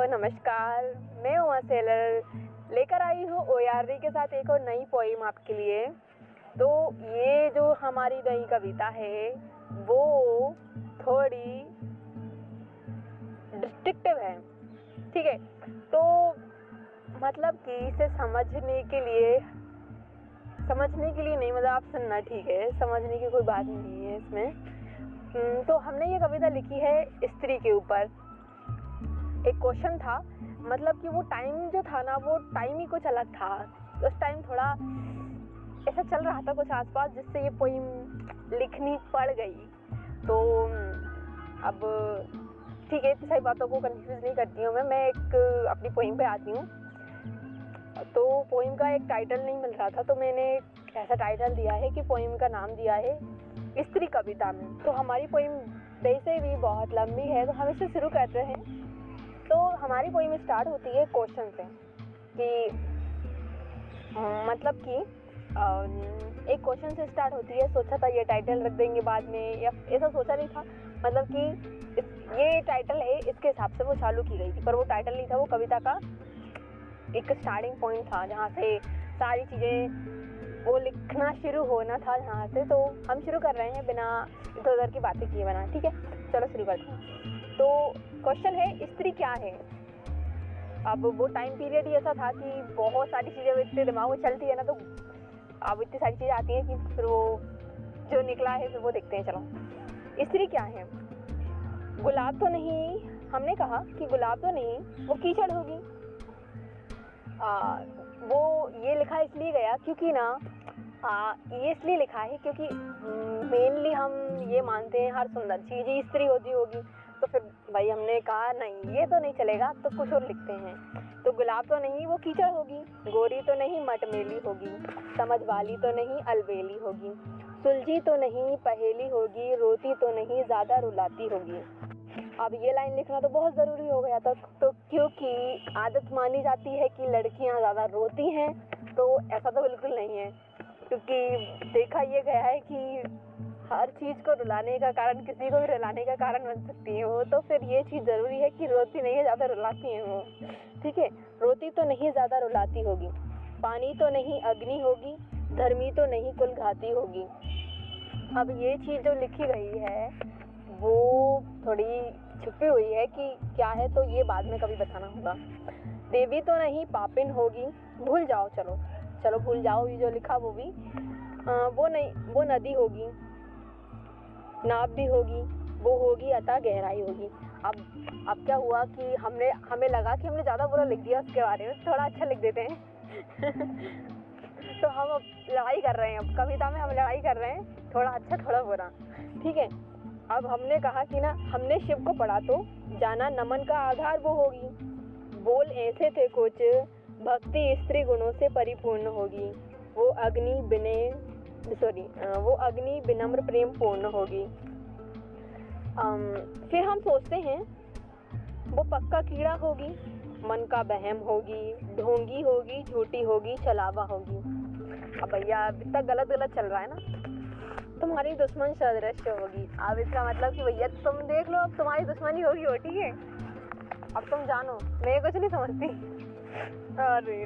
नमस्कार। मैं उमा सेलर लेकर आई हूँ ओआरडी के साथ एक और नई पोइम आपके लिए। तो ये जो हमारी नई कविता है वो थोड़ी डिस्ट्रक्टिव है, ठीक है। तो मतलब कि इसे समझने के लिए नहीं, मतलब आप सुनना, ठीक है। समझने की कोई बात नहीं है इसमें। तो हमने ये कविता लिखी है स्त्री के ऊपर। एक क्वेश्चन था, मतलब कि वो टाइम जो था ना, वो टाइम ही कुछ अलग था। उस टाइम थोड़ा ऐसा चल रहा था कुछ आसपास, जिससे ये पोइम लिखनी पड़ गई। तो अब ठीक है, इतनी सारी बातों को कंफ्यूज नहीं करती हूँ मैं एक अपनी पोइम पे आती हूँ। तो पोइम का एक टाइटल नहीं मिल रहा था, तो मैंने ऐसा टाइटल दिया है कि पोइम का नाम दिया है स्त्री कविता में। तो हमारी पोइम वैसे भी बहुत लंबी है, तो हम इसे शुरू करते हैं। तो हमारी पोइम स्टार्ट होती है क्वेश्चन से कि मतलब कि एक क्वेश्चन से स्टार्ट होती है। सोचा था ये टाइटल रख देंगे बाद में, या ऐसा सोचा नहीं था, मतलब कि ये टाइटल है इसके हिसाब से वो चालू की गई थी, पर वो टाइटल नहीं था, वो कविता का एक स्टार्टिंग पॉइंट था जहाँ से सारी चीज़ें वो लिखना शुरू होना था, जहाँ से। तो हम शुरू कर रहे हैं बिना इधर उधर की बातें किए बिना, ठीक है। चलो शुरू करते हैं। तो क्वेश्चन है, स्त्री क्या है। अब वो टाइम पीरियड ही ऐसा था कि बहुत सारी चीज़ें इतने दिमाग में चलती है ना, तो अब इतनी सारी चीज़ें आती हैं कि फिर वो जो निकला है फिर वो देखते हैं। चलो, स्त्री क्या है। गुलाब तो नहीं, हमने कहा कि गुलाब तो नहीं, वो कीचड़ होगी। वो ये लिखा इसलिए गया क्योंकि ना ये इसलिए लिखा है क्योंकि मेनली हम ये मानते हैं हर सुंदर चीज़ ही स्त्री होती होगी। तो फिर भाई हमने कहा नहीं, ये तो नहीं चलेगा, तो कुछ और लिखते हैं। तो गुलाब तो नहीं, वो कीचड़ होगी। गोरी तो नहीं, मटमेली होगी। समझ वाली तो नहीं, अलबेली होगी। सुलझी तो नहीं, पहेली होगी। रोती तो नहीं, ज़्यादा रुलाती होगी। अब ये लाइन लिखना तो बहुत ज़रूरी हो गया था, तो क्योंकि आदत मानी जाती है कि लड़कियां ज़्यादा रोती हैं। तो ऐसा तो बिल्कुल नहीं है, क्योंकि देखा ये गया है कि हर चीज़ को रुलाने का कारण, किसी को भी रुलाने का कारण बन सकती है वो। तो फिर ये चीज़ ज़रूरी है कि रोती नहीं है, ज़्यादा रुलाती हैं वो, ठीक है। रोती तो नहीं, ज़्यादा रुलाती होगी। पानी तो नहीं, अग्नि होगी। धर्मी तो नहीं, कुल घाती होगी। अब ये चीज़ जो लिखी गई है वो थोड़ी छुपी हुई है कि क्या है, तो ये बाद में कभी बताना होगा। देवी तो नहीं, पापिन होगी। भूल जाओ, चलो भूल जाओ, ये जो लिखा वो भी वो नहीं, वो नदी होगी। नाव भी होगी, वो होगी अतः गहराई होगी। अब क्या हुआ कि हमें लगा कि हमने ज़्यादा बुरा लिख दिया उसके बारे में, थोड़ा अच्छा लिख देते हैं। तो हम अब लड़ाई कर रहे हैं, अब कविता में हम लड़ाई कर रहे हैं, थोड़ा अच्छा थोड़ा बुरा, ठीक है। अब हमने कहा कि ना, हमने शिव को पढ़ा तो जाना नमन का आधार वो होगी। बोल ऐसे थे कुछ, भक्ति स्त्री गुणों से परिपूर्ण होगी। वो अग्नि विनम्र प्रेम पूर्ण होगी। फिर हम सोचते हैं वो पक्का कीड़ा होगी। मन का बहम होगी। ढोंगी होगी, झूठी होगी, छलावा होगी। अब भैया इतना गलत चल रहा है ना। तुम्हारी दुश्मन सदृश्य होगी। अब इसका मतलब कि भैया तुम देख लो, अब तुम्हारी दुश्मनी होगी वो, ठीक है। अब तुम जानो, मैं कुछ नहीं समझती। अरे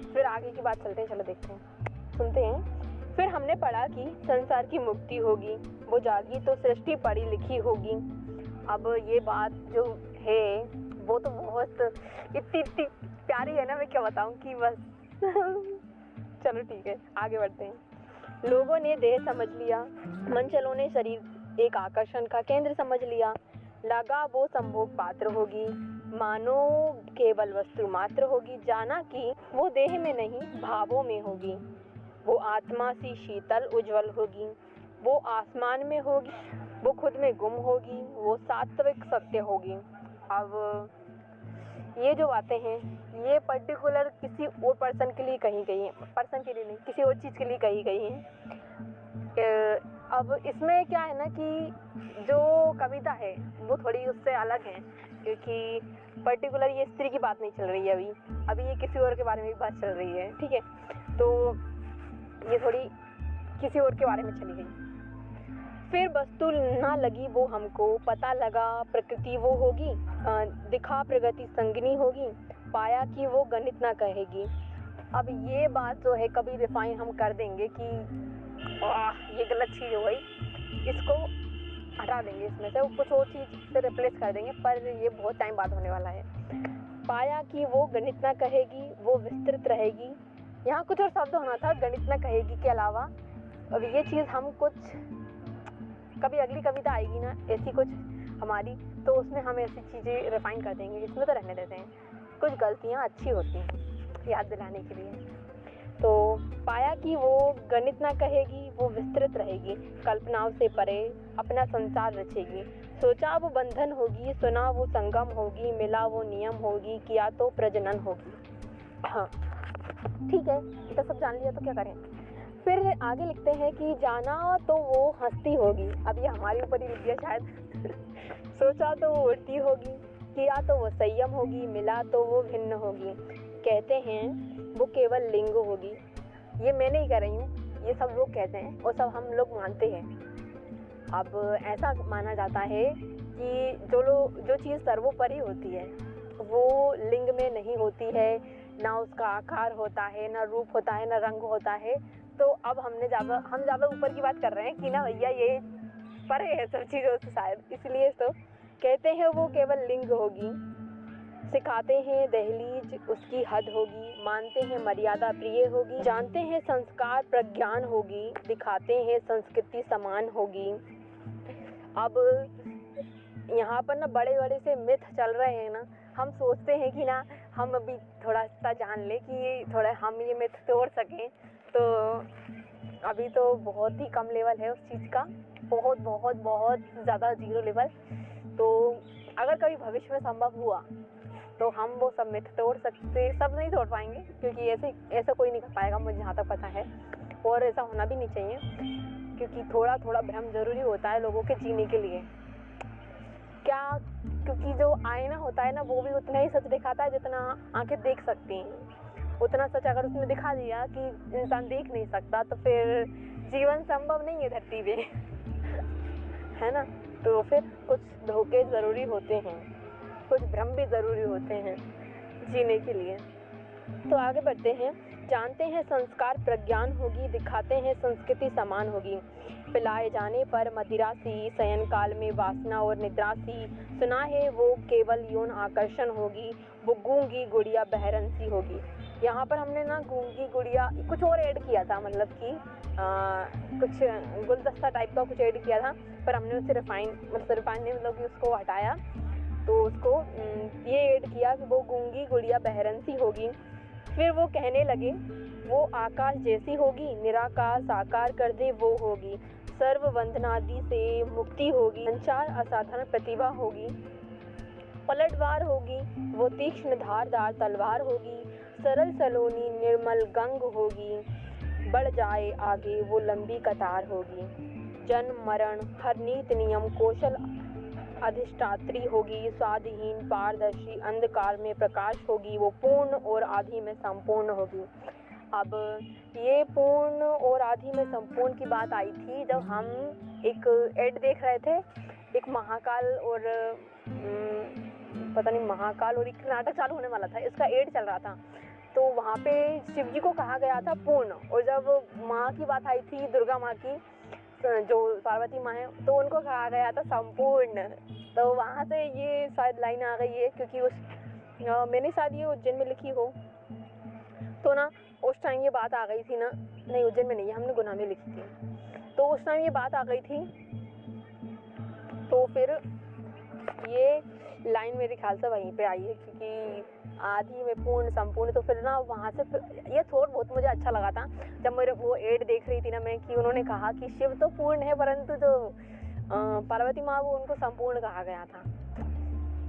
फिर आगे की बात चलते हैं, चलो देखते हैं, सुनते हैं। फिर हमने पढ़ा कि संसार की मुक्ति होगी। वो जागी तो सृष्टि पढ़ी लिखी होगी। अब ये बात जो है वो तो बहुत इतनी प्यारी है ना, मैं क्या बताऊँ कि बस। चलो ठीक है, आगे बढ़ते हैं। लोगों ने देह समझ लिया, मनचलों ने शरीर एक आकर्षण का केंद्र समझ लिया। लगा वो संभोग पात्र होगी, मानो केवल वस्तु मात्र होगी। जाना कि वो देह में नहीं, भावों में होगी। वो आत्मा सी शीतल उज्जवल होगी। वो आसमान में होगी, वो खुद में गुम होगी। वो सात्विक सत्य होगी। अब ये जो बातें हैं, ये पर्टिकुलर किसी और पर्सन के लिए कही गई हैं, पर्सन के लिए नहीं, किसी और चीज़ के लिए कही गई हैं। अब इसमें क्या है ना कि जो कविता है वो थोड़ी उससे अलग है, क्योंकि पर्टिकुलर ये स्त्री की बात नहीं चल रही है अभी ये किसी और के बारे में भी बात चल रही है, ठीक है। तो ये थोड़ी किसी और के बारे में चली गई। फिर वस्तु ना लगी वो हमको, पता लगा प्रकृति वो होगी, दिखा प्रगति संगनी होगी, पाया कि वो गणित ना कहेगी। अब ये बात जो है कभी रिफाइन हम कर देंगे कि ये गलत चीज़ हो गई, इसको हटा देंगे, इसमें से कुछ और चीज़ से रिप्लेस कर देंगे, पर ये बहुत टाइम बाद होने वाला है। पाया कि वो गणित ना कहेगी, वो विस्तृत रहेगी। यहाँ कुछ और शब्द होना था गणित ना कहेगी के अलावा। अब ये चीज़ हम कुछ कभी अगली कविता आएगी ना ऐसी कुछ हमारी, तो उसमें हम ऐसी चीज़ें रिफाइन कर देंगे, इसमें तो रहने देते हैं। कुछ गलतियाँ अच्छी होती हैं याद दिलाने के लिए। तो पाया कि वो गणित ना कहेगी, वो विस्तृत रहेगी, कल्पनाओं से परे अपना संसार रचेगी। सोचा वो बंधन होगी, सुना वो संगम होगी, मिला वो नियम होगी, किया तो प्रजनन होगी। हाँ ठीक है, तो सब जान लिया तो क्या करें। फिर आगे लिखते हैं कि जाना तो वो हंसती होगी। अब ये हमारे ऊपर ही लिख दिया शायद। सोचा तो वो उड़ती होगी, किया तो वो संयम होगी, मिला तो वो भिन्न होगी, कहते हैं वो केवल लिंग होगी। ये मैं नहीं कह रही हूँ, ये सब लोग कहते हैं और सब हम लोग मानते हैं। अब ऐसा माना जाता है कि जो चीज़ सर्वोपरि होती है वो लिंग में नहीं होती है, ना उसका आकार होता है, ना रूप होता है, ना रंग होता है। तो अब हम ज़्यादा ऊपर की बात कर रहे हैं कि ना भैया ये पर है सब चीज़ों से शायद, इसलिए तो कहते हैं वो केवल लिंग होगी। सिखाते हैं दहलीज उसकी हद होगी, मानते हैं मर्यादा प्रिय होगी, जानते हैं संस्कार प्रज्ञान होगी, दिखाते हैं संस्कृति समान होगी। अब यहाँ पर ना बड़े बड़े से मिथ चल रहे हैं ना, हम सोचते हैं कि ना हम अभी थोड़ा सा जान ले कि थोड़ा हम ये मिथ तोड़ सकें। तो अभी तो बहुत ही कम लेवल है उस चीज़ का, बहुत बहुत बहुत ज़्यादा जीरो लेवल। तो अगर कभी भविष्य में संभव हुआ तो हम वो सब मिथ तोड़ सकते, सब नहीं तोड़ पाएंगे क्योंकि ऐसा कोई नहीं कर पाएगा मुझे जहाँ तक पता है, और ऐसा होना भी नहीं चाहिए क्योंकि थोड़ा थोड़ा भ्रम ज़रूरी होता है लोगों के जीने के लिए। क्योंकि जो आईना होता है ना वो भी उतना ही सच दिखाता है जितना आंखें देख सकती हैं। उतना सच अगर उसने दिखा दिया कि इंसान देख नहीं सकता तो फिर जीवन संभव नहीं है धरती पे। है ना, तो फिर कुछ धोखे ज़रूरी होते हैं, कुछ भ्रम भी ज़रूरी होते हैं जीने के लिए। तो आगे बढ़ते हैं। जानते हैं संस्कार प्रज्ञान होगी, दिखाते हैं संस्कृति समान होगी, पिलाए जाने पर मदिरा सी, शयन काल में वासना और निद्रा सी, सुना है वो केवल यौन आकर्षण होगी, वो गूंगी गुड़िया बहरंसी होगी। यहाँ पर हमने ना गूंगी गुड़िया कुछ और ऐड किया था, मतलब कि कुछ गुलदस्ता टाइप का कुछ ऐड किया था, पर हमने उसे रिफाइन नहीं, मतलब कि उसको हटाया, तो उसको ये ऐड किया कि वो गूंगी गुड़िया बहरंसी होगी। फिर वो कहने लगे वो आकाश जैसी होगी, निराकार साकार कर दे वो होगी, सर्व वंदनादि से मुक्ति होगी, संचार असाधारण प्रतिभा होगी, पलटवार होगी वो तीक्ष्ण धारदार तलवार होगी, सरल सलोनी निर्मल गंग होगी, बढ़ जाए आगे वो लंबी कतार होगी, जन्म मरण हर नीति नियम कौशल अधिष्ठात्री होगी, स्वाधीन पारदर्शी अंधकार में प्रकाश होगी, वो पूर्ण और आधि में संपूर्ण होगी। अब ये पूर्ण और आधि में संपूर्ण की बात आई थी जब हम एक ऐड देख रहे थे, एक महाकाल और पता नहीं महाकाल और एक नाटक चालू होने वाला था, इसका ऐड चल रहा था। तो वहाँ पे शिव जी को कहा गया था पूर्ण, और जब माँ की बात आई थी, दुर्गा माँ की, जो पार्वती माँ है, तो उनको कहा गया था संपूर्ण। तो वहाँ से ये शायद लाइन आ गई है, क्योंकि मैंने शायद ये उज्जैन में लिखी हो, तो ना उस टाइम ये बात आ गई थी ना, नहीं उज्जैन में नहीं, हमने गुना में लिखी थी, तो उस टाइम ये बात आ गई थी। तो फिर ये लाइन मेरे ख्याल से वहीं पे आई है, क्योंकि आदि में पूर्ण संपूर्ण, तो फिर ना वहाँ से ये थोड़ा बहुत मुझे अच्छा लगा था जब मेरे वो ऐड देख रही थी ना मैं, कि उन्होंने कहा कि शिव तो पूर्ण है परंतु जो पार्वती माँ वो उनको संपूर्ण कहा गया था।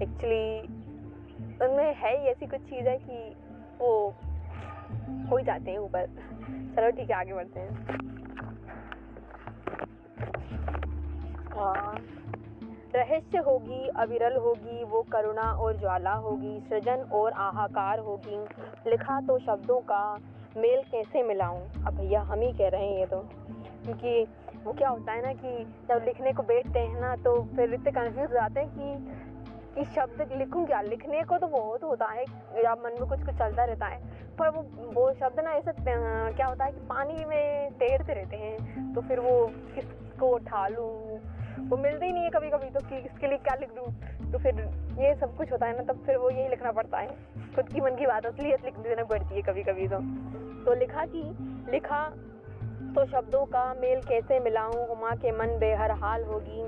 एक्चुअली उनमें है ही ऐसी कुछ चीज़ है कि वो हो ही जाते हैं ऊपर। चलो ठीक है, आगे बढ़ते हैं। रहस्य होगी अविरल होगी वो करुणा और ज्वाला होगी, सृजन और आहाकार होगी, लिखा तो शब्दों का मेल कैसे मिलाऊं। अब भैया हम ही कह रहे हैं ये तो, क्योंकि वो क्या होता है ना कि जब लिखने को बैठते हैं ना तो फिर इतने कंफ्यूज हो जाते हैं कि शब्द लिखूं क्या। लिखने को तो बहुत होता है या मन में कुछ कुछ चलता रहता है, पर वो शब्द ना ऐसे क्या होता है कि पानी में तैरते रहते हैं, तो फिर वो किसको उठा लूँ, वो मिलते ही नहीं है कभी कभी, तो कि इसके लिए क्या लिख दूँ। तो फिर ये सब कुछ होता है ना, तब फिर वो यही लिखना पड़ता है, खुद की मन की बात असलियत लिख देना पड़ती है कभी कभी। तो लिखा तो शब्दों का मेल कैसे मिलाऊं, हुमा के मन बेहर हाल होगी,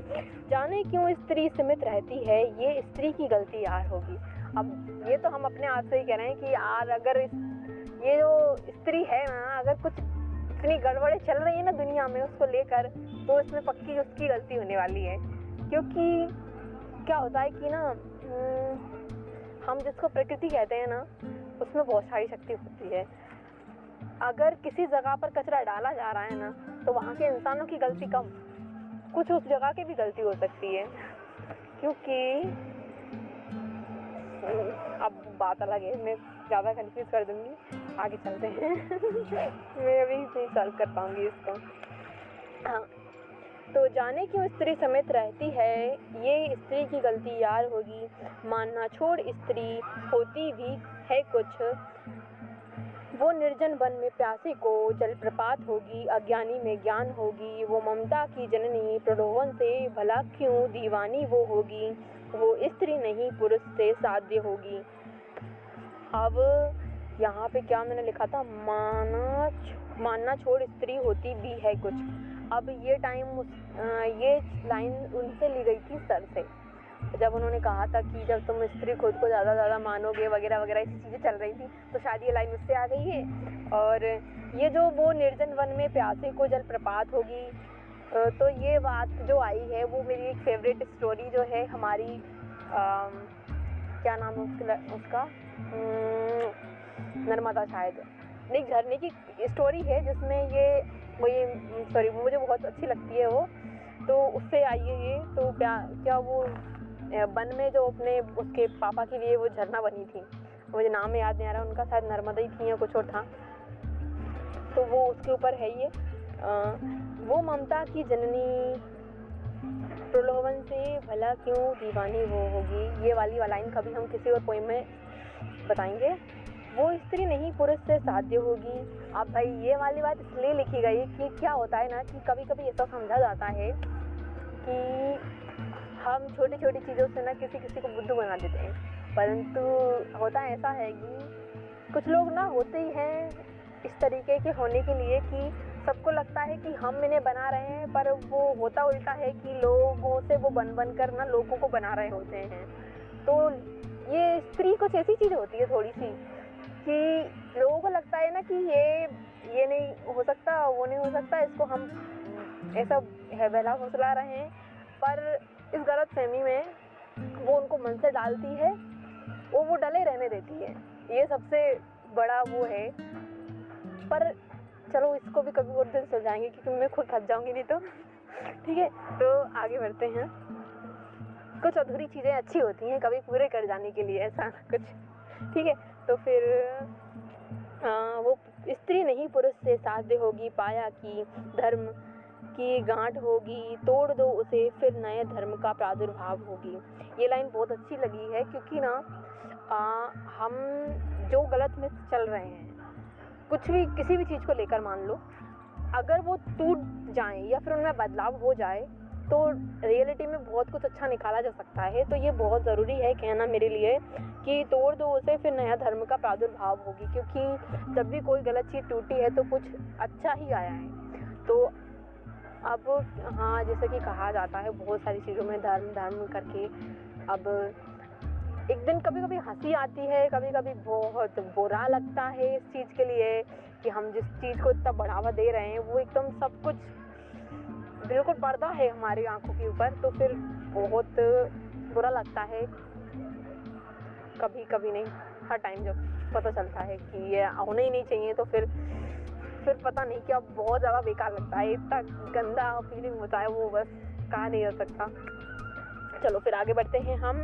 जाने क्यों स्त्री सीमित रहती है, ये स्त्री की गलती यार होगी। अब ये तो हम अपने आप से ही कह रहे हैं कि यार अगर ये जो स्त्री है ना, अगर कुछ इतनी गड़बड़े चल रही है ना दुनिया में उसको लेकर, तो इसमें पक्की उसकी गलती होने वाली है। क्योंकि क्या होता है कि ना हम जिसको प्रकृति कहते हैं ना, उसमें बहुत सारी शक्ति होती है। अगर किसी जगह पर कचरा डाला जा रहा है ना, तो वहाँ के इंसानों की गलती कम, कुछ उस जगह की भी गलती हो सकती है। क्योंकि अब बात अलग है, मैं ज़्यादा कंफ्यूज कर दूँगी, आगे चलते हैं। मैं अभी नहीं सॉल्व कर पाऊँगी इसको। हाँ, तो जाने क्यों स्त्री समेत रहती है, ये स्त्री की गलती यार होगी, मानना छोड़ स्त्री होती भी है कुछ, वो निर्जन वन में प्यासे को जलप्रपात होगी, अज्ञानी में ज्ञान होगी, वो ममता की जननी प्रलोभन से भला क्यों दीवानी वो होगी, वो स्त्री नहीं पुरुष से साध्य होगी। अब यहाँ पे क्या मैंने लिखा था, मानना छोड़ स्त्री होती भी है कुछ। अब ये लाइन उनसे ली गई थी सर से, जब उन्होंने कहा था कि जब तुम स्त्री खुद को ज़्यादा मानोगे वगैरह वगैरह, ऐसी चीज़ें चल रही थी, तो शायद ये लाइन उससे आ गई है। और ये जो वो निर्जन वन में प्यासे को जल प्रपात होगी, तो ये बात जो आई है वो मेरी एक फेवरेट स्टोरी जो है हमारी, क्या नाम है उसका, नर्मदा शायद, एक झरने की स्टोरी है जिसमें वो मुझे बहुत अच्छी लगती है वो, तो उससे आई है ये। तो क्या वो वन में जो अपने उसके पापा के लिए वो झरना बनी थी, मुझे नाम याद नहीं आ रहा उनका, शायद नर्मदा ही थी या कुछ और था, तो वो उसके ऊपर है ये। वो ममता की जननी प्रलोभन से भला क्यों दीवानी वो होगी, ये वाली लाइन कभी हम किसी और पोएम में बताएंगे। वो स्त्री नहीं पुरुष से साध्य होगी। अब भाई ये वाली बात इसलिए लिखी गई कि क्या होता है ना कि कभी कभी ऐसा समझा जाता है कि हम छोटी छोटी चीज़ों से ना किसी को बुद्धू बना देते हैं, परंतु होता ऐसा है कि कुछ लोग ना होते ही हैं इस तरीके के होने के लिए कि सबको लगता है कि हम इन्हें बना रहे हैं, पर वो होता उल्टा है कि लोगों से वो बन कर ना लोगों को बना रहे होते हैं। तो ये स्त्री कुछ ऐसी चीज़ होती है थोड़ी सी कि लोगों को लगता है ना कि ये नहीं हो सकता, वो नहीं हो सकता, इसको हम ऐसा बहला फुसला रहे हैं, पर इस गलत फहमी में वो उनको मन से डालती है, वो डले रहने देती है। ये सबसे बड़ा वो है। पर चलो इसको भी कभी और दिन सुलझाएंगे क्योंकि मैं खुद फंस जाऊंगी नहीं तो। ठीक है, तो आगे बढ़ते हैं। कुछ अधूरी चीज़ें अच्छी होती हैं कभी पूरे कर जाने के लिए, ऐसा कुछ। ठीक है, तो फिर वो स्त्री नहीं पुरुष से साध्य होगी, पाया की धर्म की गांठ होगी, तोड़ दो उसे फिर नए धर्म का प्रादुर्भाव होगी। ये लाइन बहुत अच्छी लगी है क्योंकि ना हम जो गलत में चल रहे हैं, कुछ भी किसी भी चीज़ को लेकर मान लो, अगर वो टूट जाएं या फिर उनमें बदलाव हो जाए तो रियलिटी में बहुत कुछ अच्छा निकाला जा सकता है। तो ये बहुत ज़रूरी है कहना मेरे लिए कि तोड़ दो उसे फिर नया धर्म का प्रादुर्भाव होगी, क्योंकि जब भी कोई गलत चीज़ टूटी है तो कुछ अच्छा ही आया है। तो अब हाँ, जैसे कि कहा जाता है बहुत सारी चीज़ों में धर्म करके, अब एक दिन कभी कभी हंसी आती है, कभी कभी बहुत बुरा लगता है इस चीज़ के लिए कि हम जिस चीज़ को इतना बढ़ावा दे रहे हैं वो एकदम सब कुछ बिल्कुल पर्दा है हमारी आंखों के ऊपर, तो फिर बहुत बुरा लगता है। कभी नहीं, हर टाइम जब पता चलता है कि ये होना ही नहीं चाहिए तो फिर पता नहीं क्या बहुत ज़्यादा बेकार लगता है, इतना गंदा फीलिंग होता है, वो बस कहा नहीं जा सकता। चलो फिर आगे बढ़ते हैं, हम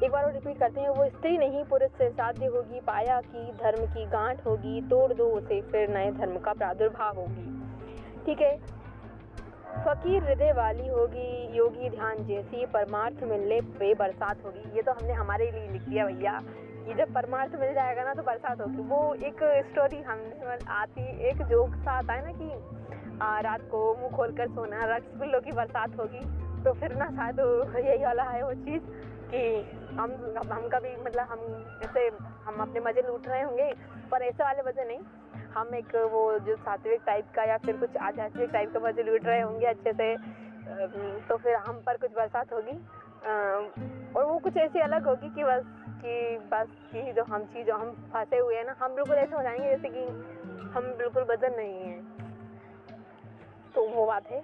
एक बार और रिपीट करते हैं। वो स्त्री नहीं पुरुष से साध्य होगी, पाया की धर्म की गांठ होगी, तोड़ दो उसे फिर नए धर्म का प्रादुर्भाव होगी। ठीक है, फकीर हृदय वाली होगी, योगी ध्यान जैसी, परमार्थ मिलने पे बरसात होगी। ये तो हमने हमारे लिए लिख दिया भैया, कि जब परमार्थ मिल जाएगा ना तो बरसात होगी। वो एक स्टोरी हमने आती, एक जोक सा आता है ना कि रात को मुंह खोलकर सोना, रसगुल्लों की बरसात होगी। तो फिर ना शायद यही वाला है वो चीज़ कि हम कभी मतलब हम अपने मज़े लूट रहे होंगे, पर ऐसे वाले मज़े नहीं, हम एक वो जो सात्विक टाइप का या फिर कुछ आध्यात्मिक टाइप का मज़े लूट रहे होंगे अच्छे से। तो फिर हम पर कुछ बरसात होगी और वो कुछ ऐसी अलग होगी कि बस कि जो हम फंसे हुए हैं ना, हम बिल्कुल ऐसे हो जाएंगे जैसे कि हम बिल्कुल वजन नहीं है। तो वो बात है।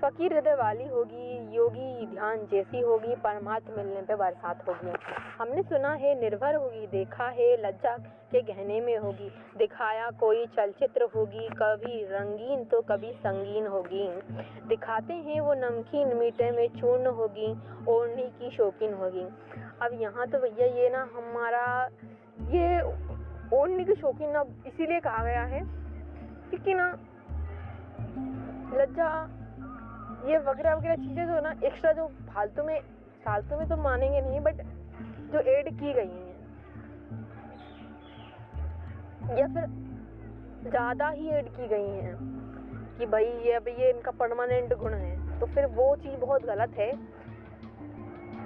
फकीर हृदय वाली होगी, योगी ध्यान जैसी होगी, परमार्थ मिलने पे बरसात होगी। हमने सुना है निर्भर होगी, देखा है लज्जा के गहने में होगी, दिखाया कोई चलचित्र होगी, कभी रंगीन तो कभी संगीन होगी, दिखाते हैं वो नमकीन मीठे में चूर्ण होगी, ओढ़नी की शौकीन होगी। अब यहाँ तो भैया ये ना हमारा ये ओढ़नी की शौकीन ना इसीलिए कहा गया है क्योंकि ना लज्जा ये वगैरह वगैरह चीज़ें जो ना एक्स्ट्रा जो फालतू में तो मानेंगे नहीं, बट जो ऐड की गई हैं या फिर ज़्यादा ही ऐड की गई हैं कि भाई ये इनका परमानेंट गुण है, तो फिर वो चीज़ बहुत गलत है।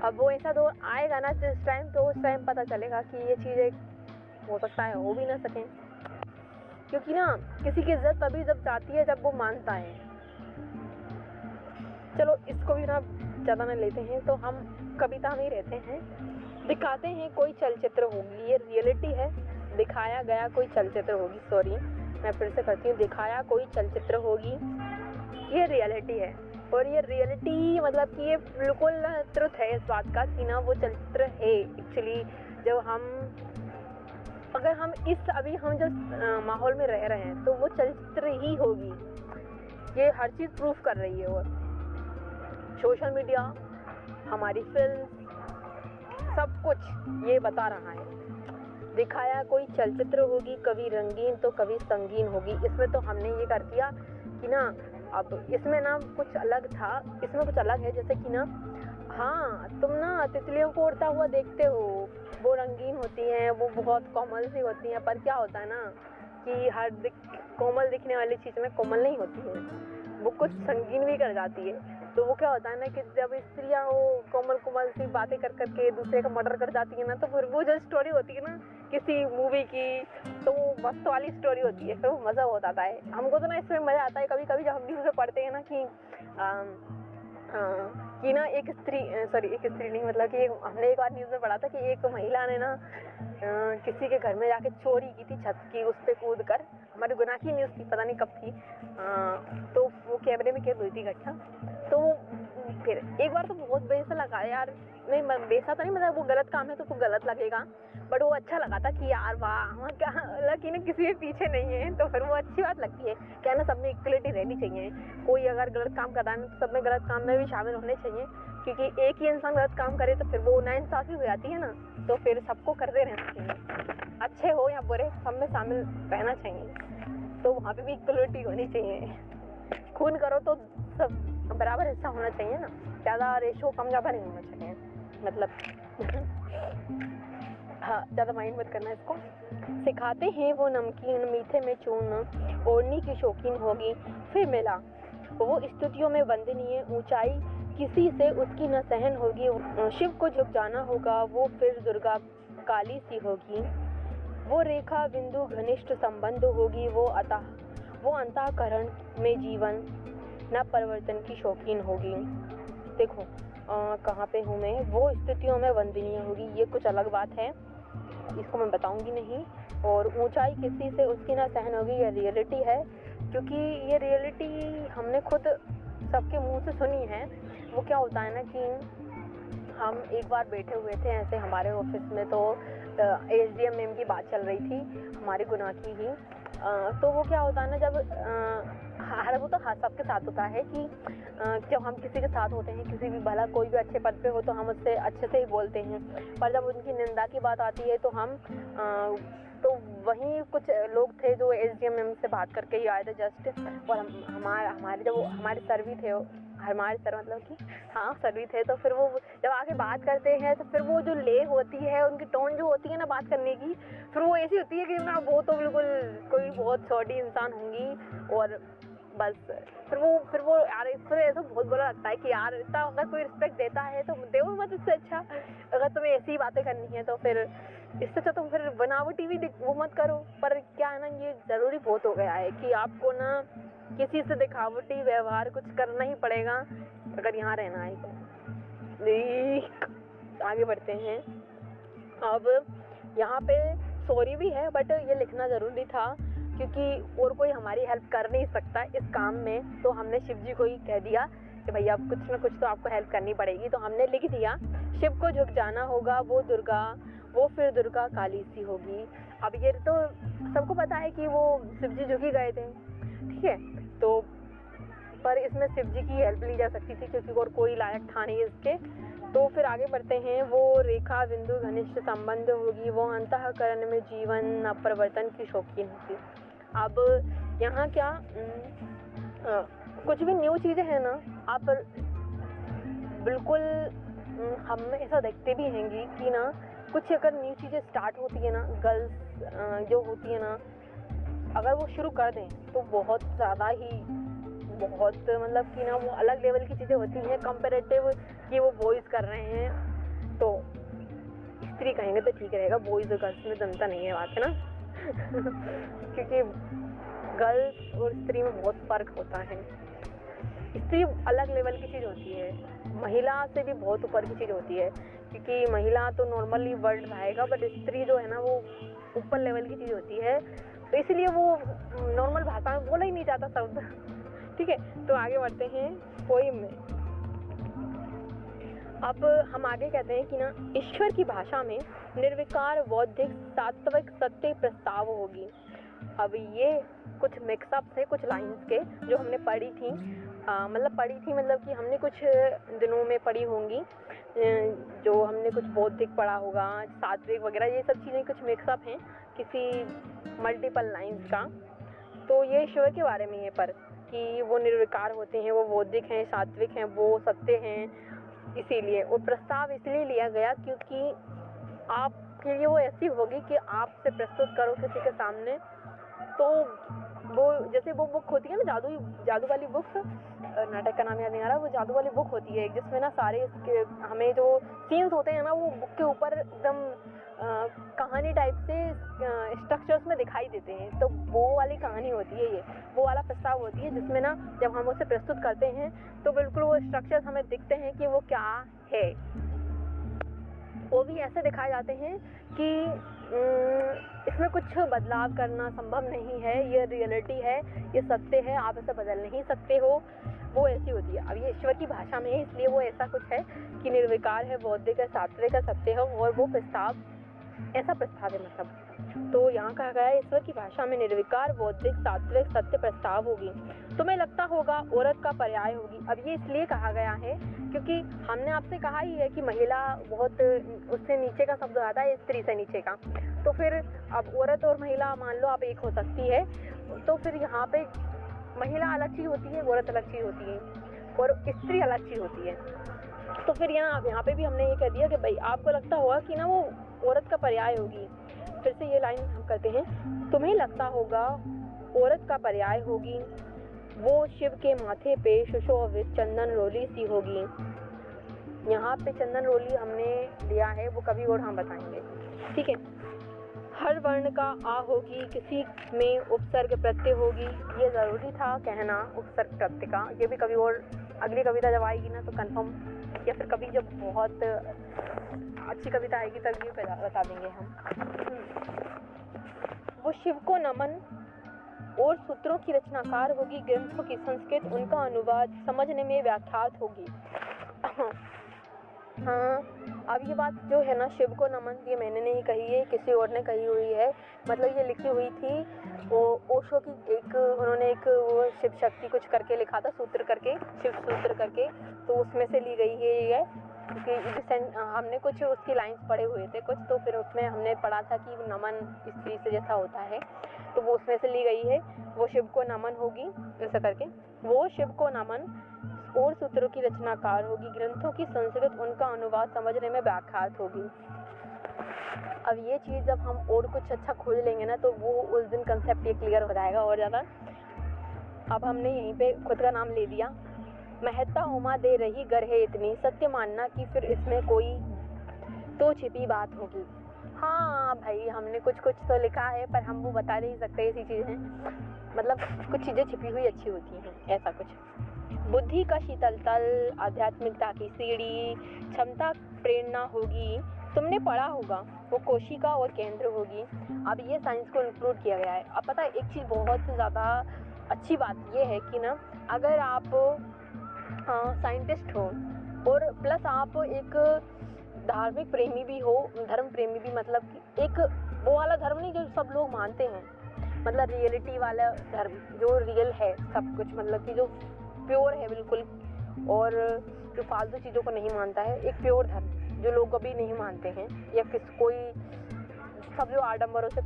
अब वो ऐसा दौर आएगा ना जिस टाइम, तो उस टाइम पता चलेगा कि ये चीज़ें हो सकता है हो भी ना सकें, क्योंकि ना किसी की इज्जत तभी जब जाती है जब वो मानता है। चलो इसको भी ना ज़्यादा न लेते हैं, तो हम कविता में ही रहते हैं। दिखाते हैं कोई चलचित्र होगी, ये रियलिटी है, दिखाया गया कोई चलचित्र होगी, सॉरी मैं फिर से करती हूँ, दिखाया कोई चलचित्र होगी, ये रियलिटी है। और ये रियलिटी मतलब कि ये बिल्कुल ट्रुथ है इस बात का कि ना वो चलचित्र है एक्चुअली। जब अगर हम अभी हम जो माहौल में रह रहे हैं तो वो चलचित्र ही होगी, ये हर चीज़ प्रूफ कर रही है। और सोशल मीडिया, हमारी फिल्म, सब कुछ ये बता रहा है। दिखाया कोई चलचित्र होगी, कभी रंगीन तो कभी संगीन होगी। इसमें तो हमने ये कर दिया कि ना अब इसमें ना कुछ अलग था, इसमें कुछ अलग है, जैसे कि ना हाँ तुम ना तितलियों को उड़ता हुआ देखते हो, वो रंगीन होती हैं, वो बहुत कोमल सी होती हैं, पर क्या होता है ना कि कोमल दिखने वाली चीज़ में कोमल नहीं होती है, वो कुछ संगीन भी कर जाती है। तो वो क्या होता है ना कि जब स्त्रियाँ वो कोमल सी बातें कर करके दूसरे का मर्डर कर जाती है ना, तो फिर वो जो स्टोरी होती है ना किसी मूवी की, तो वो मस्त वाली स्टोरी होती है, फिर वो मज़ा हो जाता है। हमको तो ना इसमें मज़ा आता है कभी कभी जब हम न्यूज़ में पढ़ते हैं ना कि ना एक स्त्री नहीं, मतलब कि हमने एक बार न्यूज़ में पढ़ा था कि एक महिला ने ना किसी के घर में जाके चोरी की थी, छत की उस पर कूद कर। हमारे गुनाह की न्यूज़ थी, पता नहीं कब थी, तो वो कैमरे में कैद हुई थी घटना। तो फिर एक बार तो बहुत बेसा लगा यार, नहीं बेसा तो नहीं, मतलब वो गलत काम है तो गलत लगेगा, बट वो अच्छा लगा था कि यार वाह क्या लकी ना किसी के पीछे नहीं है, तो फिर वो अच्छी बात लगती है। क्या ना सब में इक्वलिटी रहनी चाहिए, कोई अगर गलत काम कर रहा है तो सब में गलत काम में भी शामिल होने चाहिए, क्योंकि एक ही इंसान गलत काम करे तो फिर वो नाइंसाफ़ी हो जाती है ना, तो फिर सबको करते रहना चाहिए, अच्छे हो या बुरे सब में शामिल रहना चाहिए। तो वहाँ पे भी इक्वलिटी होनी चाहिए, खून करो तो सब बराबर हिस्सा होना चाहिए ना, ज़्यादा रेशो कम ज़्यादा नहीं होना चाहिए, मतलब हाँ ज़्यादा माइंड मत करना इसको। सिखाते हैं वो नमकीन मीठे में चूर्ण, ओढ़नी की शौकीन होगी फिर मिला, वो स्तुतियों में वंदनीय, ऊंचाई किसी से उसकी न सहन होगी, शिव को झुक जाना होगा, वो फिर दुर्गा काली सी होगी, वो रेखा बिंदु घनिष्ठ संबंध होगी, वो अंतःकरण में जीवन न परिवर्तन की शौकीन होगी। देखो कहाँ पे हूँ मैं, वो स्थितियों में वंदनीय होगी, ये कुछ अलग बात है, इसको मैं बताऊंगी नहीं। और ऊंचाई किसी से उसकी ना सहन होगी, ये रियलिटी है, क्योंकि ये रियलिटी हमने खुद सबके मुंह से सुनी है। वो क्या होता है ना कि हम एक बार बैठे हुए थे ऐसे हमारे ऑफिस में, तो SDM मैम की बात चल रही थी हमारे गुनाह की ही। तो वो क्या होता है ना जब वो तो सबके साथ होता है कि जब हम किसी के साथ होते हैं, किसी भी भला कोई भी अच्छे पद पे हो तो हम उससे अच्छे से ही बोलते हैं, पर जब उनकी निंदा की बात आती है तो हम तो वहीं कुछ लोग थे जो SDM मैम से बात करके ही आए थे जस्ट, और हमारे जब हमारे सर भी थे, हमारे सर मतलब कि हाँ सर भी थे, तो फिर वो जब आके बात करते हैं तो फिर वो जो ले होती है उनकी टोन जो होती है ना बात करने की, फिर वो ऐसी होती है कि ना वो तो बिल्कुल कोई बहुत छोटी इंसान होंगी, और बस फिर वो यार फिर ऐसा बहुत बुरा लगता है कि यार इतना अगर कोई रिस्पेक्ट देता है तो दो मत, इससे अच्छा अगर तुम्हें ऐसी बातें करनी है तो फिर इससे अच्छा तुम फिर बनावटी भी वो मत करो। पर क्या है ना, ये ज़रूरी बहुत हो गया है कि आपको ना किसी से दिखावटी व्यवहार कुछ करना ही पड़ेगा अगर यहाँ रहना है तो। आगे बढ़ते हैं। अब यहाँ पे सॉरी भी है, बट ये लिखना ज़रूरी था क्योंकि और कोई हमारी हेल्प कर नहीं सकता इस काम में, तो हमने शिव जी को ही कह दिया कि भैया अब कुछ ना कुछ तो आपको हेल्प करनी पड़ेगी। तो हमने लिख दिया, शिव को झुक जाना होगा, वो फिर दुर्गा काली सी होगी। अब ये तो सबको पता है कि वो शिव जी झुक ही गए थे, ठीक है, तो पर इसमें शिव जी की हेल्प ली जा सकती थी क्योंकि और कोई लायक था नहीं इसके। तो फिर आगे बढ़ते हैं। वो रेखा बिंदु घनिष्ठ संबंध होगी, वो अंतःकरण में जीवन अपरिवर्तन की शौकीन होगी। अब यहाँ क्या कुछ भी न्यू चीज़ें हैं ना, आप बिल्कुल हम ऐसा देखते भी हैंगी कि ना कुछ अगर न्यू चीज़ें स्टार्ट होती है ना, गर्ल्स जो होती है ना, अगर वो शुरू कर दें तो बहुत ज़्यादा ही बहुत मतलब कि ना वो अलग लेवल की चीज़ें होती हैं कंपैरेटिव कि वो बॉयज़ कर रहे हैं। तो स्त्री कहेंगे तो ठीक रहेगा, बॉयज़ और गर्ल्स में जनता नहीं है बात है ना क्योंकि गर्ल्स और स्त्री में बहुत फ़र्क होता है। स्त्री अलग लेवल की चीज़ होती है, महिला से भी बहुत ऊपर की चीज़ होती है, क्योंकि महिला तो नॉर्मली वर्ड आएगा, बट स्त्री जो है ना वो ऊपर लेवल की चीज़ होती है, तो इसलिए वो नॉर्मल भाषा में बोला ही नहीं जाता शब्द, ठीक है। तो आगे बढ़ते हैं पोइम में। अब हम आगे कहते हैं कि ना ईश्वर की भाषा में निर्विकार बौद्धिक सात्विक सत्य प्रस्ताव होगी। अब ये कुछ मिक्सअप है कुछ लाइंस के जो हमने पढ़ी थी, मतलब कि हमने कुछ दिनों में पढ़ी होंगी, जो हमने कुछ बौद्धिक पढ़ा होगा, सात्विक वगैरह, ये सब चीज़ें कुछ मिक्सअप हैं किसी मल्टीपल लाइंस का। तो ये ईश्वर के बारे में है, पर कि वो निर्विकार होते हैं, वो बौद्धिक हैं, सात्विक हैं, वो सत्य हैं, इसीलिए। और प्रस्ताव इसलिए लिया गया क्योंकि आपके लिए वो ऐसी होगी कि आपसे प्रस्तुत करो किसी के सामने, तो वो जैसे वो बुक होती है ना जादू वाली बुक, नाटक का नाम याद नहीं आ रहा, वो जादू वाली बुक होती है जिसमें ना सारे इसके हमें जो सीन्स होते हैं ना वो बुक के ऊपर एकदम कहानी टाइप से स्ट्रक्चर्स में दिखाई देते हैं, तो वो वाली कहानी होती है, ये वो वाला प्रस्ताव होती है जिसमें ना जब हम उसे प्रस्तुत करते हैं तो बिल्कुल वो स्ट्रक्चर्स हमें दिखते हैं कि वो क्या है। वो भी ऐसे दिखाए जाते हैं कि इसमें कुछ बदलाव करना संभव नहीं है, ये रियलिटी है, ये सत्य है, आप इसे बदल नहीं सकते हो, वो ऐसी होती है। अब ये ईश्वर की भाषा में है इसलिए वो ऐसा कुछ है कि निर्विकार है, बौद्धिक है, सात्विक है, सत्य है, और वो प्रस्ताव ऐसा प्रस्ताव है मतलब। तो यहाँ कहा गया है ईश्वर की भाषा में निर्विकार बौद्धिक सात्विक सत्य प्रस्ताव होगी। तुम्हें लगता होगा औरत का पर्याय होगी। अब ये इसलिए कहा गया है क्योंकि हमने आपसे कहा ही है कि महिला बहुत उससे नीचे का शब्द आता है, स्त्री से नीचे का, तो फिर अब औरत और महिला मान लो आप एक हो सकती है, तो फिर यहाँ पे महिला अलग चीज़ होती है, औरत अलग चीज़ होती है, और स्त्री अलग चीज़ होती है। तो फिर यहाँ पे भी हमने ये कह दिया कि भाई आपको लगता होगा कि ना वो औरत का पर्याय होगी। फिर से ये लाइन हम करते हैं, तुम्हें लगता होगा औरत का पर्याय होगी, वो शिव के माथे पे सुशोभित चंदन रोली सी होगी। यहाँ पे चंदन रोली हमने लिया है, वो कभी और हम बताएंगे, ठीक है। हर वर्ण का आ होगी, किसी में उपसर्ग प्रत्यय होगी, ये ज़रूरी था कहना उपसर्ग प्रत्यय का, ये भी कभी और अगली कविता जब आएगी ना तो कंफर्म, या फिर कभी जब बहुत अच्छी कविता आएगी तब ये बता देंगे हम। वो शिव को नमन और सूत्रों की रचनाकार होगी, ग्रंथों की संस्कृत उनका अनुवाद समझने में व्याख्यात होगी। हाँ, अब ये बात जो है ना शिव को नमन, ये मैंने नहीं कही है, किसी और ने कही हुई है, मतलब ये लिखी हुई थी वो ओशो की, उन्होंने एक वो शिव शक्ति कुछ करके लिखा था, सूत्र करके, शिव सूत्र करके, तो उसमें से ली गई है ये। क्योंकि रिसेंट हमने कुछ उसकी लाइंस पढ़े हुए थे कुछ, तो फिर उसमें हमने पढ़ा था कि नमन स्त्री से जैसा होता है, तो वो उसमें से ली गई है। वो शिव को नमन होगी, ऐसा करके वो शिव को नमन और सूत्रों की रचनाकार होगी, ग्रंथों की संस्कृत उनका अनुवाद समझने में व्याख्यात होगी। अब ये चीज़ जब हम और कुछ अच्छा खोज लेंगे ना, तो वो उस दिन कंसेप्ट ये क्लियर हो जाएगा और ज़्यादा। अब हमने यहीं पे खुद का नाम ले दिया। महत्ता उमा दे रही गर है इतनी, सत्य मानना कि फिर इसमें कोई तो छिपी बात होगी। हाँ भाई, हमने कुछ कुछ तो लिखा है, पर हम वो बता नहीं सकते ऐसी चीज़ें, मतलब कुछ चीज़ें छिपी हुई अच्छी होती हैं, ऐसा कुछ। बुद्धि का शीतल तल, आध्यात्मिकता की सीढ़ी, क्षमता प्रेरणा होगी, तुमने पढ़ा होगा वो कोशिका और केंद्र होगी। अब ये साइंस को इंक्लूड किया गया है। अब पता है एक चीज़ बहुत ज़्यादा अच्छी बात ये है कि ना, अगर आप साइंटिस्ट हो और प्लस आप एक धार्मिक प्रेमी भी हो, धर्म प्रेमी भी, मतलब कि एक वो वाला धर्म नहीं जो सब लोग मानते हैं, मतलब रियलिटी वाला धर्म जो रियल है सब कुछ, मतलब कि जो प्योर है बिल्कुल, और जो फालतू चीज़ों को नहीं मानता है, एक प्योर धर्म जो लोग कभी नहीं मानते हैं, या कोई सब जो आडंबरों से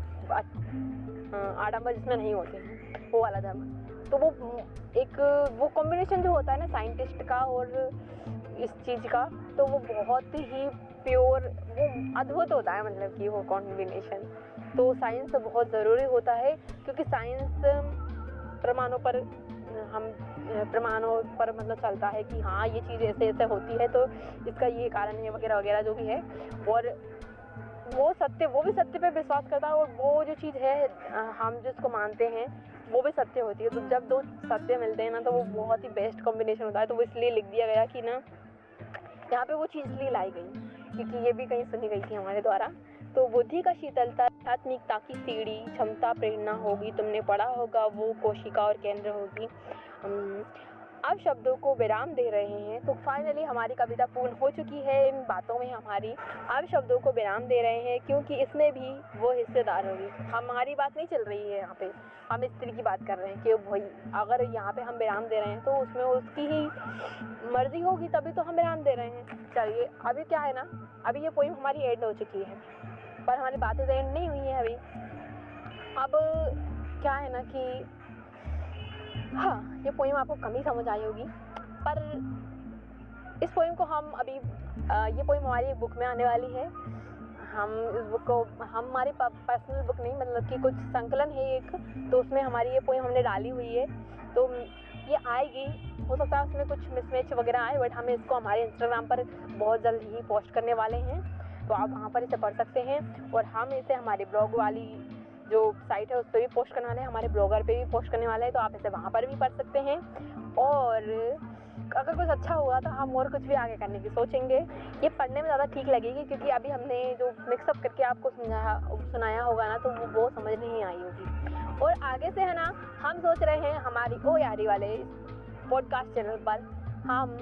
आडंबर जिसमें नहीं होते हैं, वो वाला धर्म। तो वो एक वो कॉम्बिनेशन जो होता है ना साइंटिस्ट का और इस चीज़ का, तो वो बहुत ही प्योर, वो अद्भुत होता है, मतलब कि वो कॉम्बिनेशन। तो साइंस बहुत ज़रूरी होता है, क्योंकि साइंस प्रमाणों पर मतलब चलता है कि हाँ ये चीज़ ऐसे ऐसे होती है, तो इसका ये कारण है वगैरह वगैरह जो भी है, और वो भी सत्य पे विश्वास करता है, और वो जो चीज़ है हम जिसको मानते हैं वो भी सत्य होती है। तो जब दो सत्य मिलते हैं ना, तो वो बहुत ही बेस्ट कॉम्बिनेशन होता है। तो वो इसलिए लिख दिया गया कि ना, यहाँ पे वो चीज़ इसलिए लाई गई क्योंकि ये भी कहीं सुनी गई थी हमारे द्वारा। तो बुद्धि का शीतलता, आध्यात्मिकता की सीढ़ी, क्षमता प्रेरणा होगी, तुमने पढ़ा होगा वो कोशिका और केंद्र होगी। अब शब्दों को विराम दे रहे हैं। तो फाइनली हमारी कविता पूर्ण हो चुकी है इन बातों में हमारी। अब शब्दों को विराम दे रहे हैं क्योंकि इसमें भी वो हिस्सेदार होगी। हमारी बात नहीं चल रही है यहाँ पे, हम स्त्री की बात कर रहे हैं कि भाई अगर यहाँ पे हम विराम दे रहे हैं तो उसमें उसकी ही मर्जी होगी, तभी तो हम विराम दे रहे हैं। चलिए, अभी क्या है ना, अभी ये पोइम हमारी एंड हो चुकी है, पर हमारी बातें तो एंड नहीं हुई है अभी। अब क्या है ना कि हाँ, ये पोइम आपको कम ही समझ आई होगी, पर इस पोइम को हम अभी ये पोइम हमारी बुक में आने वाली है। हम इस बुक को हमारी पर्सनल बुक नहीं, मतलब कि कुछ संकलन है एक, तो उसमें हमारी ये पोइम हमने डाली हुई है, तो ये आएगी। हो सकता है उसमें कुछ मिसमैच वगैरह आए, बट हम इसको हमारे इंस्टाग्राम पर बहुत जल्द ही पोस्ट करने वाले हैं, तो आप वहाँ पर इसे पढ़ सकते हैं। और हम इसे हमारे ब्लॉग वाली जो साइट है उस पर भी पोस्ट करने वाले हैं, हमारे ब्लॉगर पे भी पोस्ट करने वाले हैं, तो आप इसे वहाँ पर भी पढ़ सकते हैं। और अगर कुछ अच्छा हुआ तो हम और कुछ भी आगे करने की सोचेंगे। ये पढ़ने में ज़्यादा ठीक लगेगी, क्योंकि अभी हमने जो मिक्सअप करके आपको सुनाया होगा ना, तो वो समझ नहीं आई होगी। और आगे से है ना, हम सोच रहे हैं हमारी ओ यारी वाले पॉडकास्ट चैनल पर हम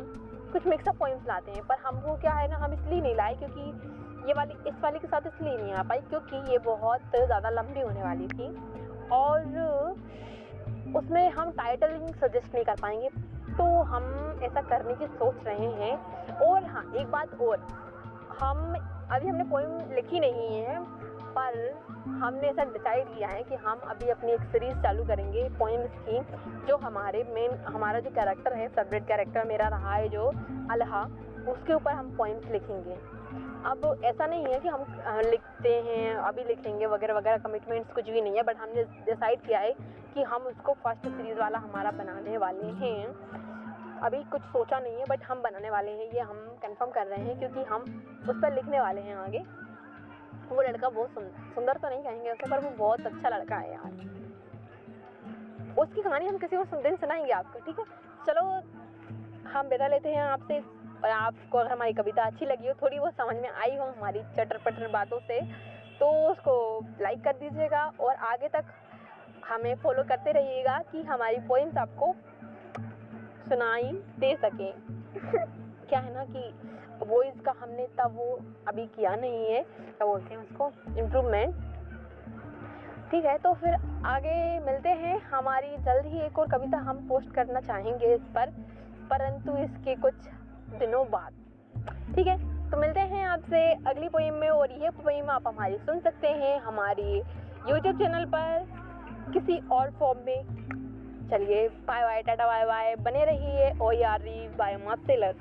कुछ मिक्सअप पोइम्स लाते हैं, पर हमको क्या है ना, हम इसलिए नहीं लाए क्योंकि इस वाली के साथ इसलिए नहीं आ पाई क्योंकि ये बहुत ज़्यादा लंबी होने वाली थी, और उसमें हम टाइटलिंग सजेस्ट नहीं कर पाएंगे, तो हम ऐसा करने की सोच रहे हैं। और हाँ, एक बात और, हमने पोइम लिखी नहीं है, पर हमने ऐसा डिसाइड किया है कि हम अभी अपनी एक सीरीज़ चालू करेंगे पोइम्स की, जो हमारा जो कैरेक्टर है, फेवरेट कैरेक्टर मेरा रहा है जो अलहा, उसके ऊपर हम पोइम्स लिखेंगे। अब ऐसा नहीं है कि हम लिखते हैं अभी लिखेंगे वगैरह वगैरह, कमिटमेंट्स कुछ भी नहीं है, बट हमने डिसाइड किया है कि हम उसको फर्स्ट सीरीज़ वाला हमारा बनाने वाले हैं। अभी कुछ सोचा नहीं है, बट हम बनाने वाले हैं, ये हम कंफर्म कर रहे हैं, क्योंकि हम उस पर लिखने वाले हैं आगे। वो लड़का बहुत सुंदर तो नहीं कहेंगे उसे, पर वो बहुत अच्छा लड़का है यार। उसकी कहानी हम किसी और दिन सुनाएंगे आपको, ठीक है। चलो, हम विदा लेते हैं आपसे, और आपको अगर हमारी कविता अच्छी लगी हो, थोड़ी बहुत समझ में आई हो हमारी चटर पटर बातों से, तो उसको लाइक कर दीजिएगा, और आगे तक हमें फॉलो करते रहिएगा कि हमारी पोइम्स आपको सुनाई दे सके। क्या है ना कि वॉइस का हमने तब वो अभी किया नहीं है, क्या बोलते हैं उसको, इम्प्रूवमेंट, ठीक है। तो फिर आगे मिलते हैं, हमारी जल्द ही एक और कविता हम पोस्ट करना चाहेंगे इस पर, परंतु इसके कुछ दिनों बाद। ठीक है, तो मिलते हैं आपसे अगली पोइम में, और ये पोइम आप हमारी सुन सकते हैं हमारी यूट्यूब चैनल पर किसी और फॉर्म में। चलिए bye bye, tata bye bye, बने रहिए OER बाय मास्टेलर।